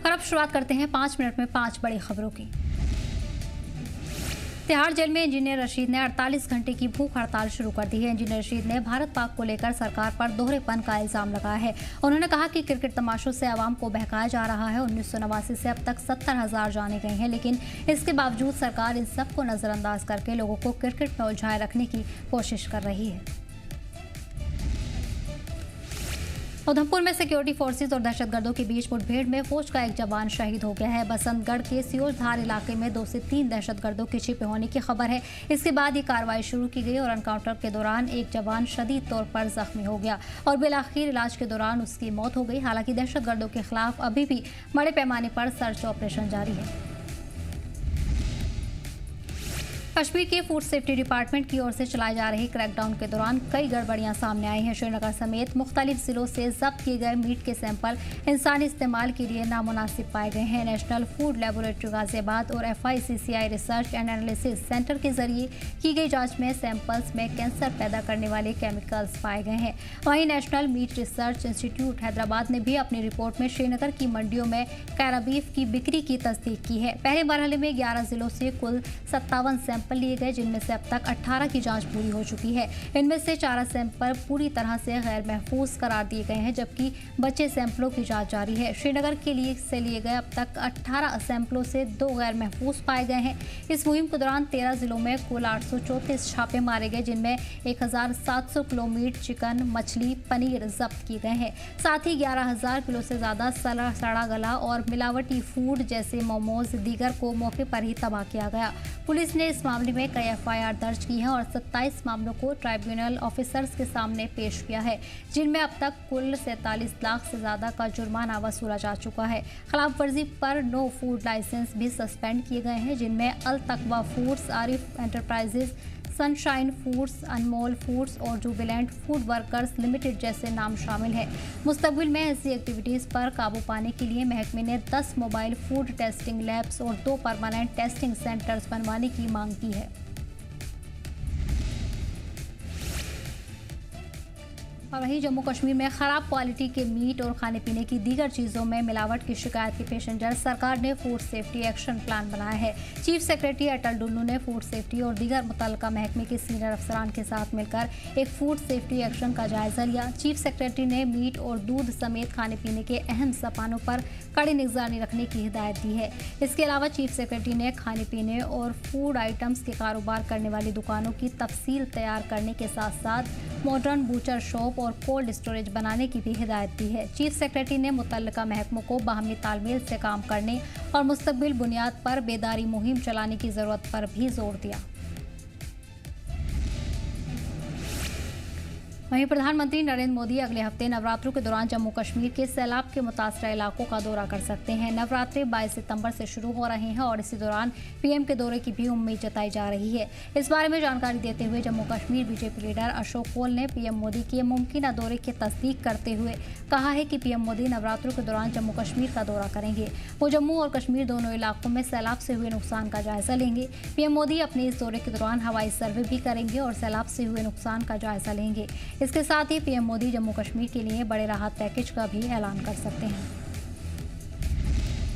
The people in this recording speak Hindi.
और अब शुरुआत करते हैं 5 मिनट में 5 बड़ी खबरों की। तिहाड़ जेल में इंजीनियर रशीद ने 48 घंटे की भूख हड़ताल शुरू कर दी है। इंजीनियर रशीद ने भारत पाक को लेकर सरकार पर दोहरेपन का इल्जाम लगाया है। उन्होंने कहा कि क्रिकेट तमाशों से आवाम को बहकाया जा रहा है। 1989 से अब तक 70,000 जाने गए हैं, लेकिन इसके बावजूद सरकार इन सबको नजरअंदाज करके लोगों को क्रिकेट में उलझाए रखने की कोशिश कर रही है। उधमपुर में सिक्योरिटी फोर्सेस और दहशतगर्दों के बीच मुठभेड़ में फौज का एक जवान शहीद हो गया है। बसंतगढ़ के सियोजधार इलाके में 2 से 3 दहशतगर्दों के छिपे होने की खबर है। इसके बाद ये कार्रवाई शुरू की गई और एनकाउंटर के दौरान एक जवान शदीद तौर पर जख्मी हो गया और बिलाखिर इलाज के दौरान उसकी मौत हो गई। हालांकि दहशतगर्दों के खिलाफ अभी भी बड़े पैमाने पर सर्च ऑपरेशन जारी है। कश्मीर के फूड सेफ्टी डिपार्टमेंट की ओर से चलाए जा रहे क्रैकडाउन के दौरान कई गड़बड़ियां सामने आई हैं। श्रीनगर समेत मुख्तलिफ जिलों से जब्त किए गए मीट के सैंपल इंसानी इस्तेमाल के लिए नामुनासिब पाए गए हैं। नेशनल फूड लेबोरेटरी गाजियाबाद और FICCI research and analysis centre के जरिए की गई जांच में सैंपल्स में कैंसर पैदा करने वाले केमिकल्स पाए गए हैं। वहीं national meat research institute Hyderabad ने भी अपनी रिपोर्ट में श्रीनगर की मंडियों में कैराबीफ की बिक्री की तस्दीक की है। पहले मरहले में 11 जिलों से कुल 57 सैंपल लिए गए, जिनमें से अब तक 18 की जांच पूरी हो चुकी है। इनमें से 4 सैंपल पूरी तरह से गैर महफूज करार दिए गए हैं, जबकि बचे सैंपलों की जांच जारी है। श्रीनगर के लिए गए अब तक 18 सैंपलों से 2 गैर महफूज पाए गए हैं। इस मुहिम के दौरान 13 जिलों में कुल 834 छापे मारे गए, जिनमें 1700 किलो मीट, चिकन, मछली, पनीर जब्त किए गए हैं। साथ ही 11,000 किलो से ज्यादा सड़ा गला और मिलावटी फूड जैसे मोमोज दीगर को मौके पर ही तबाह किया गया। पुलिस ने इस मामले में कई FIR दर्ज की है और 27 मामलों को ट्राइब्यूनल ऑफिसर्स के सामने पेश किया है, जिनमें अब तक कुल 47 लाख से ज्यादा का जुर्माना वसूला जा चुका है। खिलाफ वर्जी पर नो फूड लाइसेंस भी सस्पेंड किए गए हैं, जिनमें Al Taqwa foods, Arif enterprises, sunshine foods, Anmol foods और जुबिलेंट फूड वर्कर्स लिमिटेड जैसे नाम शामिल है। मुस्तकबिल में ऐसी एक्टिविटीज़ पर काबू पाने के लिए महकमे ने 10 मोबाइल फूड टेस्टिंग लैब्स और 2 परमानेंट टेस्टिंग सेंटर्स बनवाने की मांग की है। और वहीं जम्मू कश्मीर में खराब क्वालिटी के मीट और खाने पीने की दीगर चीज़ों में मिलावट की शिकायत के पेश नज़र सरकार ने फूड सेफ्टी एक्शन प्लान बनाया है। चीफ सेक्रेटरी अटल डुल्लू ने फूड सेफ्टी और दीगर मुतल्लिका महकमे के सीनियर अफसरान के साथ मिलकर एक फूड सेफ्टी एक्शन का जायजा लिया। चीफ सेक्रेटरी ने मीट और दूध समेत खाने पीने के अहम सामानों पर कड़ी निगरानी रखने की हिदायत दी है। इसके अलावा चीफ सेक्रेटरी ने खाने पीने और फूड आइटम्स के कारोबार करने वाली दुकानों की तफसील तैयार करने के साथ साथ मॉडर्न बूचर शॉप और कोल्ड स्टोरेज बनाने की भी हिदायत दी है। चीफ सेक्रेटरी ने मुतल्लिका महकमों को बाहमी तालमेल से काम करने और मुस्तक़बिल बुनियाद पर बेदारी मुहिम चलाने की ज़रूरत पर भी जोर दिया। वहीं प्रधानमंत्री नरेंद्र मोदी अगले हफ्ते नवरात्रों के दौरान जम्मू कश्मीर के सैलाब के मुतासरा इलाकों का दौरा कर सकते हैं। नवरात्रे 22 सितंबर से शुरू हो रहे हैं और इसी दौरान PM के दौरे की भी उम्मीद जताई जा रही है। इस बारे में जानकारी देते हुए जम्मू कश्मीर BJP लीडर अशोक कोल ने PM मोदी के मुमकिन दौरे की तस्दीक करते हुए कहा है कि PM मोदी नवरात्रों के दौरान जम्मू कश्मीर का दौरा करेंगे। वो जम्मू और कश्मीर दोनों इलाकों में सैलाब से हुए नुकसान का जायजा लेंगे। PM मोदी अपने इस दौरे के दौरान हवाई सर्वे भी करेंगे और सैलाब से हुए नुकसान का जायजा लेंगे। इसके साथ ही PM मोदी जम्मू कश्मीर के लिए बड़े राहत पैकेज का भी ऐलान कर सकते हैं।